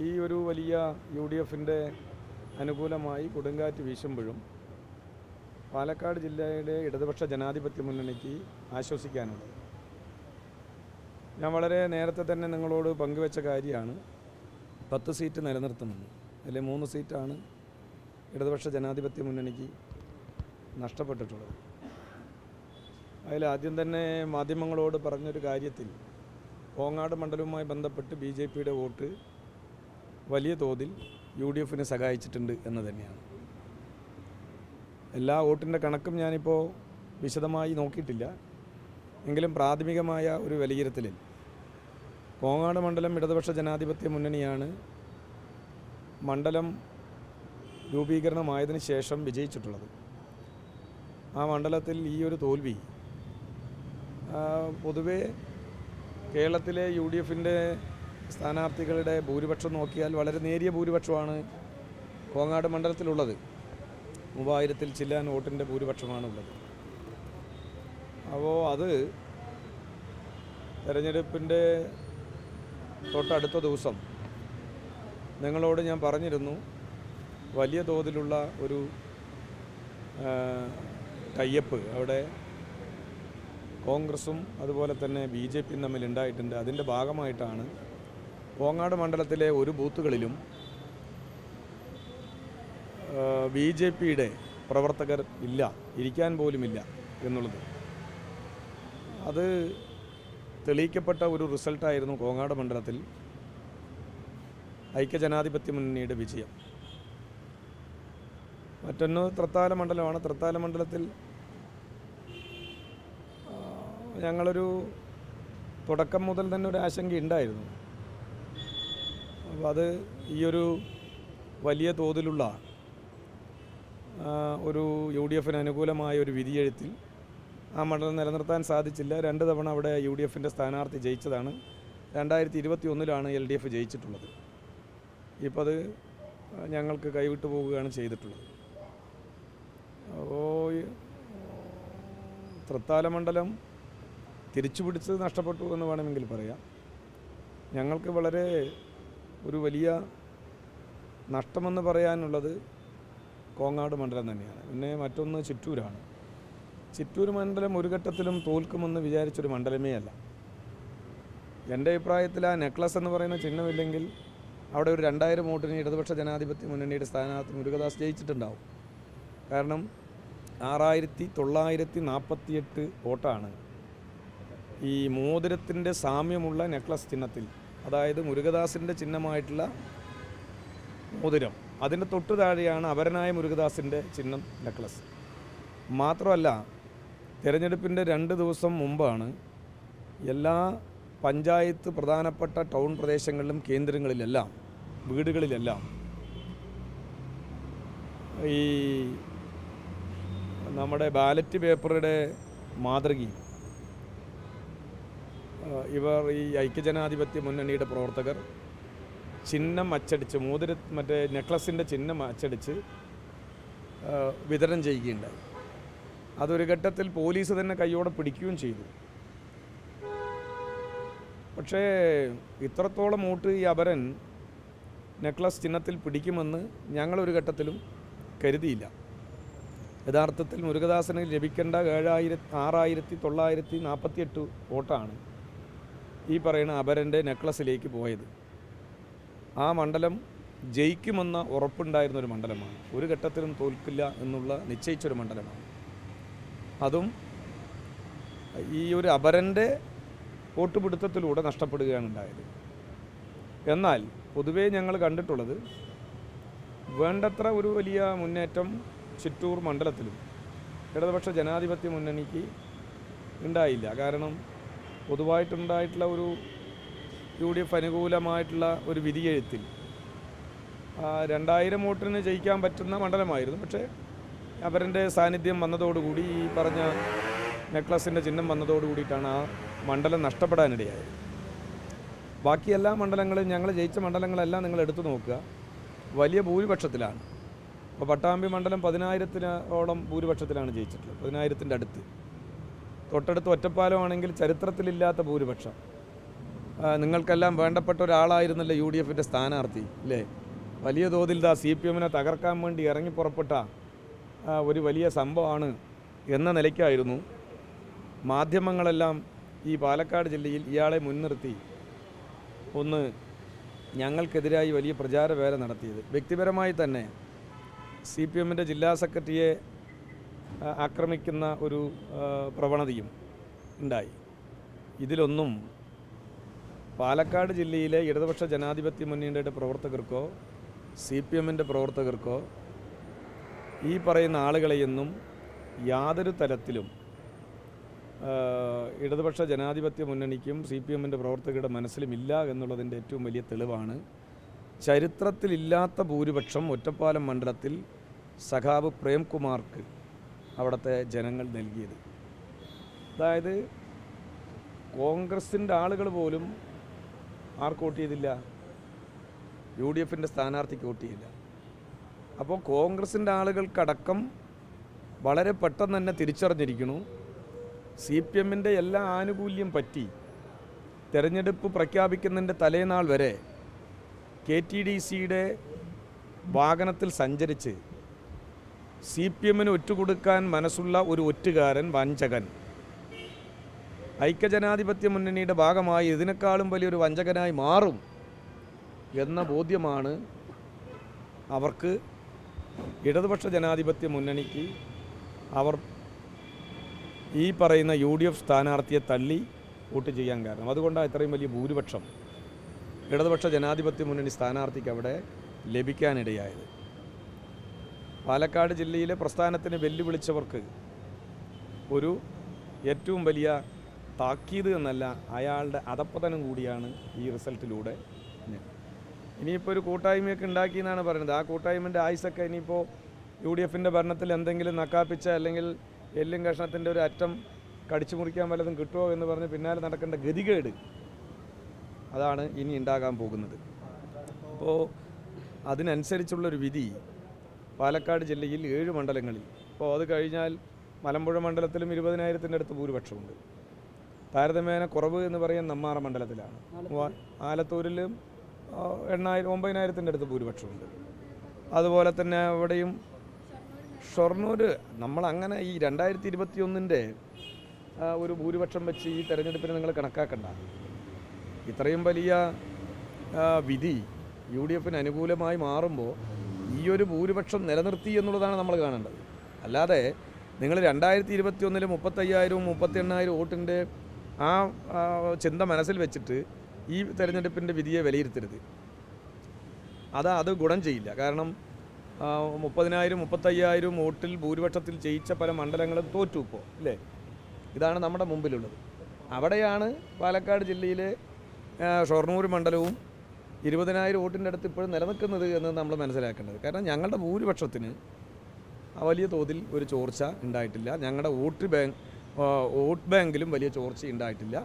ഈ ഒരു വലിയ UDFിൻ്റെ അനുകൂലമായി കൊടുങ്കാറ്റ് വീശുമ്പോഴും പാലക്കാട് ജില്ലയുടെ ഇടതുപക്ഷ ജനാധിപത്യ മുന്നണിക്ക് ആശ്വസിക്കാനുണ്ട്. ഞാൻ വളരെ നേരത്തെ തന്നെ നിങ്ങളോട് പങ്കുവെച്ച കാര്യമാണ് 10 സീറ്റ് നിലനിർത്തുമെന്ന്. അതിലെ 3 സീറ്റാണ് ഇടതുപക്ഷ ജനാധിപത്യ മുന്നണിക്ക് നഷ്ടപ്പെട്ടിട്ടുള്ളത്. അതിൽ ആദ്യം തന്നെ മാധ്യമങ്ങളോട് പറഞ്ഞൊരു കാര്യത്തിൽ കോങ്ങാട് മണ്ഡലവുമായി ബന്ധപ്പെട്ട് BJPയുടെ വോട്ട് വലിയ തോതിൽ UDFിനെ സഹായിച്ചിട്ടുണ്ട് എന്ന് തന്നെയാണ്. എല്ലാ വോട്ടിൻ്റെ കണക്കും ഞാനിപ്പോൾ വിശദമായി നോക്കിയിട്ടില്ല. എങ്കിലും പ്രാഥമികമായ ഒരു വിലയിരുത്തലിൽ കോങ്ങാട് മണ്ഡലം ഇടതുപക്ഷ ജനാധിപത്യ മുന്നണിയാണ് മണ്ഡലം രൂപീകരണമായതിനു ശേഷം വിജയിച്ചിട്ടുള്ളത്. ആ മണ്ഡലത്തിൽ ഈ ഒരു തോൽവി പൊതുവേ കേരളത്തിലെ UDFിൻ്റെ സ്ഥാനാർത്ഥികളുടെ ഭൂരിപക്ഷം നോക്കിയാൽ വളരെ നേരിയ ഭൂരിപക്ഷമാണ് കോങ്ങാട് മണ്ഡലത്തിലുള്ളത്. 3000-ൽ ചില്ലാൻ വോട്ടിൻ്റെ ഭൂരിപക്ഷമാണുള്ളത്. അപ്പോൾ അത് തെരഞ്ഞെടുപ്പിൻ്റെ തൊട്ടടുത്ത ദിവസം നിങ്ങളോട് ഞാൻ പറഞ്ഞിരുന്നു, വലിയ തോതിലുള്ള ഒരു ടൈപ്പ് അവിടെ കോൺഗ്രസും അതുപോലെ തന്നെ BJPയും തമ്മിൽ ഉണ്ടായിട്ടുണ്ട്. അതിൻ്റെ ഭാഗമായിട്ടാണ് കോങ്ങാട് മണ്ഡലത്തിലെ ഒരു ബൂത്തുകളിലും BJPയുടെ പ്രവർത്തകർ ഇല്ല, ഇരിക്കാൻ പോലുമില്ല എന്നുള്ളത്. അത് തെളിയിക്കപ്പെട്ട ഒരു റിസൾട്ടായിരുന്നു കോങ്ങാട് മണ്ഡലത്തിൽ ഐക്യജനാധിപത്യ മുന്നണിയുടെ വിജയം. മറ്റൊന്ന് തൃത്താല മണ്ഡലമാണ്. തൃത്താല മണ്ഡലത്തിൽ ഞങ്ങളൊരു തുടക്കം മുതൽ തന്നെ ഒരു ആശങ്കയുണ്ടായിരുന്നു. അപ്പോൾ അത് ഈ ഒരു വലിയ തോതിലുള്ള ഒരു UDFിന് അനുകൂലമായ ഒരു വിധിയെഴുത്തിൽ ആ മണ്ഡലം നിലനിർത്താൻ സാധിച്ചില്ല. 2 തവണ അവിടെ UDFിൻ്റെ സ്ഥാനാർത്ഥി ജയിച്ചതാണ്. 2021-ലാണ് LDF ജയിച്ചിട്ടുള്ളത്. ഇപ്പോൾ അത് ഞങ്ങൾക്ക് കൈവിട്ടു പോവുകയാണ് ചെയ്തിട്ടുള്ളത്. അപ്പോൾ തൃത്താല മണ്ഡലം തിരിച്ചുപിടിച്ച് നഷ്ടപ്പെട്ടു എന്ന് വേണമെങ്കിൽ പറയാം. ഞങ്ങൾക്ക് വളരെ ഒരു വലിയ നഷ്ടമെന്ന് പറയാനുള്ളത് കോങ്ങാട് മണ്ഡലം തന്നെയാണ്. പിന്നെ മറ്റൊന്ന് ചിറ്റൂരാണ്. ചിറ്റൂർ മണ്ഡലം ഒരു ഘട്ടത്തിലും തോൽക്കുമെന്ന് വിചാരിച്ചൊരു മണ്ഡലമേ അല്ല. എൻ്റെ അഭിപ്രായത്തിൽ ആ നെക്ലസ് എന്ന് പറയുന്ന ചിഹ്നമില്ലെങ്കിൽ അവിടെ ഒരു 2000 വോട്ടിന് ഇടതുപക്ഷ ജനാധിപത്യ മുന്നണിയുടെ സ്ഥാനാർത്ഥി മുരുകദാസ് ജയിച്ചിട്ടുണ്ടാവും. കാരണം 6948 വോട്ടാണ് ഈ മോതിരത്തിൻ്റെ സാമ്യമുള്ള നെക്ലസ് ചിഹ്നത്തിൽ, അതായത് മുരുകദാസിൻ്റെ ചിഹ്നമായിട്ടുള്ള മോതിരം, അതിൻ്റെ തൊട്ടു താഴെയാണ് അപരനായ മുരുകദാസിൻ്റെ ചിഹ്നം നെക്ലസ്. മാത്രമല്ല, തിരഞ്ഞെടുപ്പിൻ്റെ 2 ദിവസം മുമ്പാണ് എല്ലാ പഞ്ചായത്ത് പ്രധാനപ്പെട്ട ടൗൺ പ്രദേശങ്ങളിലും കേന്ദ്രങ്ങളിലെല്ലാം വീടുകളിലെല്ലാം ഈ നമ്മുടെ ബാലറ്റ് പേപ്പറുടെ മാതൃകയും ഇവർ ഈ ഐക്യജനാധിപത്യ മുന്നണിയുടെ പ്രവർത്തകർ ചിഹ്നം അച്ചടിച്ച് മറ്റേ നെക്ലസിൻ്റെ ചിഹ്നം അച്ചടിച്ച് വിതരണം ചെയ്യുകയുണ്ടായി. അതൊരു ഘട്ടത്തിൽ പോലീസ് തന്നെ കൈയോടെ പിടിക്കുകയും ചെയ്തു. പക്ഷേ ഇത്രത്തോളം വോട്ട് ഈ അപരൻ നെക്ലസ് ചിഹ്നത്തിൽ പിടിക്കുമെന്ന് ഞങ്ങളൊരു ഘട്ടത്തിലും കരുതിയില്ല. യഥാർത്ഥത്തിൽ മുരുകദാസിന് ലഭിക്കേണ്ട 6948 വോട്ടാണ് ഈ പറയുന്ന അപരൻ്റെ നെക്ലസിലേക്ക് പോയത്. ആ മണ്ഡലം ജയിക്കുമെന്ന ഉറപ്പുണ്ടായിരുന്നൊരു മണ്ഡലമാണ്. ഒരു ഘട്ടത്തിലും തോൽക്കില്ല എന്നുള്ള നിശ്ചയിച്ചൊരു മണ്ഡലമാണ്. അതും ഈ ഒരു അപരൻ്റെ വോട്ട് പിടുത്തത്തിലൂടെ നഷ്ടപ്പെടുകയാണ് ഉണ്ടായത്. എന്നാൽ പൊതുവേ ഞങ്ങൾ കണ്ടിട്ടുള്ളത് വേണ്ടത്ര ഒരു വലിയ മുന്നേറ്റം ചിറ്റൂർ മണ്ഡലത്തിലും ഇടതുപക്ഷ ജനാധിപത്യ മുന്നണിക്ക് ഉണ്ടായില്ല. കാരണം പൊതുവായിട്ടുണ്ടായിട്ടുള്ള ഒരു UDF അനുകൂലമായിട്ടുള്ള ഒരു വിധിയെഴുത്തിൽ 2000 വോട്ടിന് ജയിക്കാൻ പറ്റുന്ന മണ്ഡലമായിരുന്നു. പക്ഷേ അവരുടെ സാന്നിധ്യം വന്നതോടുകൂടി, ഈ പറഞ്ഞ നെക്ലസിൻ്റെ ചിഹ്നം വന്നതോടുകൂടിയിട്ടാണ് ആ മണ്ഡലം നഷ്ടപ്പെടാനിടയായത്. ബാക്കി എല്ലാ മണ്ഡലങ്ങളും, ഞങ്ങൾ ജയിച്ച മണ്ഡലങ്ങളെല്ലാം നിങ്ങൾ എടുത്തു നോക്കുക, വലിയ ഭൂരിപക്ഷത്തിലാണ്. അപ്പോൾ പട്ടാമ്പി മണ്ഡലം 10000-ഓളം ഭൂരിപക്ഷത്തിലാണ് ജയിച്ചിട്ടുള്ളത്, 10000-ൻ്റെ അടുത്ത്. തൊട്ടടുത്ത് ഒറ്റപ്പാലമാണെങ്കിൽ ചരിത്രത്തിലില്ലാത്ത ഭൂരിപക്ഷം. നിങ്ങൾക്കെല്ലാം വേണ്ടപ്പെട്ട ഒരാളായിരുന്നല്ലോ UDFൻ്റെ സ്ഥാനാർത്ഥി അല്ലേ? വലിയ തോതിൽ CPM തകർക്കാൻ വേണ്ടി ഇറങ്ങി പുറപ്പെട്ട ഒരു വലിയ സംഭവമാണ് എന്ന നിലയ്ക്കായിരുന്നു മാധ്യമങ്ങളെല്ലാം ഈ പാലക്കാട് ജില്ലയിൽ ഇയാളെ മുൻനിർത്തി ഒന്ന് ഞങ്ങൾക്കെതിരായി വലിയ പ്രചാരവേല നടത്തിയത്. വ്യക്തിപരമായി തന്നെ CPMൻ്റെ ജില്ലാ സെക്രട്ടറിയെ ആക്രമിക്കുന്ന ഒരു പ്രവണതയും ഉണ്ടായി. ഇതിലൊന്നും പാലക്കാട് ജില്ലയിലെ ഇടതുപക്ഷ ജനാധിപത്യ മുന്നണിയുടെ പ്രവർത്തകർക്കോ CPMൻ്റെ പ്രവർത്തകർക്കോ ഈ പറയുന്ന ആളുകളെയൊന്നും യാതൊരു തരത്തിലും ഇടതുപക്ഷ ജനാധിപത്യ മുന്നണിക്കും CPMൻ്റെ പ്രവർത്തകരുടെ മനസ്സിലുമില്ല എന്നുള്ളതിൻ്റെ ഏറ്റവും വലിയ തെളിവാണ് ചരിത്രത്തിലില്ലാത്ത ഭൂരിപക്ഷം ഒറ്റപ്പാലം മണ്ഡലത്തിൽ സഖാവ് പ്രേംകുമാർക്ക് അവിടുത്തെ ജനങ്ങൾ നൽകിയത്. അതായത് കോൺഗ്രസിൻ്റെ ആളുകൾ പോലും ആർക്ക് വോട്ട് ചെയ്തില്ല? UDFൻ്റെ സ്ഥാനാർത്ഥിക്ക് വോട്ട് ചെയ്യില്ല. അപ്പോൾ കോൺഗ്രസിൻ്റെ ആളുകൾക്കടക്കം വളരെ പെട്ടെന്ന് തന്നെ തിരിച്ചറിഞ്ഞിരിക്കുന്നു CPMൻ്റെ എല്ലാ ആനുകൂല്യം പറ്റി തെരഞ്ഞെടുപ്പ് പ്രഖ്യാപിക്കുന്നതിൻ്റെ തലേനാൾ വരെ KTDCയുടെ വാഹനത്തിൽ സഞ്ചരിച്ച് CPMന് ഒറ്റുകൊടുക്കാൻ മനസ്സുള്ള ഒരു ഒറ്റുകാരൻ, വഞ്ചകൻ, ഐക്യജനാധിപത്യ മുന്നണിയുടെ ഭാഗമായി ഇതിനേക്കാളും വലിയൊരു വഞ്ചകനായി മാറും എന്ന ബോധ്യമാണ് അവർക്ക് ഇടതുപക്ഷ ജനാധിപത്യ മുന്നണിക്ക് അവർ ഈ പറയുന്ന UDF സ്ഥാനാർത്ഥിയെ തള്ളി വോട്ട് ചെയ്യാൻ കാരണം. അതുകൊണ്ടാണ് ഇത്രയും വലിയ ഭൂരിപക്ഷം ഇടതുപക്ഷ ജനാധിപത്യ മുന്നണി സ്ഥാനാർത്ഥിക്ക് അവിടെ ലഭിക്കാനിടയായത്. പാലക്കാട് ജില്ലയിലെ പ്രസ്ഥാനത്തിന് വെല്ലുവിളിച്ചവർക്ക് ഒരു ഏറ്റവും വലിയ താക്കീത് എന്നല്ല, അയാളുടെ അധപ്പതനം കൂടിയാണ് ഈ റിസൾട്ടിലൂടെ. ഇനിയിപ്പോൾ ഒരു കൂട്ടായ്മയൊക്കെ ഉണ്ടാക്കിയെന്നാണ് പറയുന്നത്. ആ കൂട്ടായ്മൻ്റെ ആയുസൊക്കെ ഇനിയിപ്പോൾ UDFൻ്റെ ഭരണത്തിൽ എന്തെങ്കിലും നക്കാപ്പിച്ച അല്ലെങ്കിൽ എല്ലും കഷ്ണത്തിൻ്റെ ഒരു അറ്റം കടിച്ചു മുറിക്കാൻ വല്ലതും കിട്ടുമോ എന്ന് പറഞ്ഞ് പിന്നാലെ നടക്കേണ്ട ഗതികേട് അതാണ് ഇനി ഉണ്ടാകാൻ പോകുന്നത്. അപ്പോൾ അതിനനുസരിച്ചുള്ളൊരു വിധി പാലക്കാട് ജില്ലയിൽ 7 മണ്ഡലങ്ങളിൽ. അപ്പോൾ അത് കഴിഞ്ഞാൽ മലമ്പുഴ മണ്ഡലത്തിലും 20,000-ൻ്റെ അടുത്ത് ഭൂരിപക്ഷമുണ്ട്. താരതമ്യേന കുറവ് എന്ന് പറയാൻ നെന്മാറ മണ്ഡലത്തിലാണ്. ആലത്തൂരിലും 9,000-ൻ്റെ അടുത്ത് ഭൂരിപക്ഷമുണ്ട്. അതുപോലെ തന്നെ ഇവിടെയും ഷൊർണൂർ നമ്മളങ്ങനെ ഈ 2021-ൻ്റെ ഒരു ഭൂരിപക്ഷം വെച്ച് ഈ തെരഞ്ഞെടുപ്പിനെ നിങ്ങൾ കണക്കാക്കണ്ട. ഇത്രയും വലിയ വിധി UDFന് അനുകൂലമായി മാറുമ്പോൾ ഈ ഒരു ഭൂരിപക്ഷം നിലനിർത്തി എന്നുള്ളതാണ് നമ്മൾ കാണേണ്ടത്. അല്ലാതെ നിങ്ങൾ 2021-ൽ 35,000 38,000 വോട്ടിൻ്റെ ആ ചിന്ത മനസ്സിൽ വെച്ചിട്ട് ഈ തെരഞ്ഞെടുപ്പിൻ്റെ വിധിയെ വിലയിരുത്തരുത്. അത് ഗുണം ചെയ്യില്ല. കാരണം 30,000 35,000 വോട്ടിൽ ഭൂരിപക്ഷത്തിൽ ജയിച്ച പല മണ്ഡലങ്ങളും തോറ്റു ഇപ്പോൾ അല്ലേ? ഇതാണ് നമ്മുടെ മുമ്പിലുള്ളത്. അവിടെയാണ് പാലക്കാട് ജില്ലയിലെ ഷൊർണൂർ മണ്ഡലവും 20,000 വോട്ടിൻ്റെ അടുത്ത് ഇപ്പോഴും നിലനിൽക്കുന്നത് എന്ന് നമ്മൾ മനസ്സിലാക്കേണ്ടത്. കാരണം ഞങ്ങളുടെ ഭൂരിപക്ഷത്തിന് വലിയ തോതിൽ ഒരു ചോർച്ച ഉണ്ടായിട്ടില്ല. ഞങ്ങളുടെ വോട്ട് ബാങ്കിലും വലിയ ചോർച്ച ഉണ്ടായിട്ടില്ല.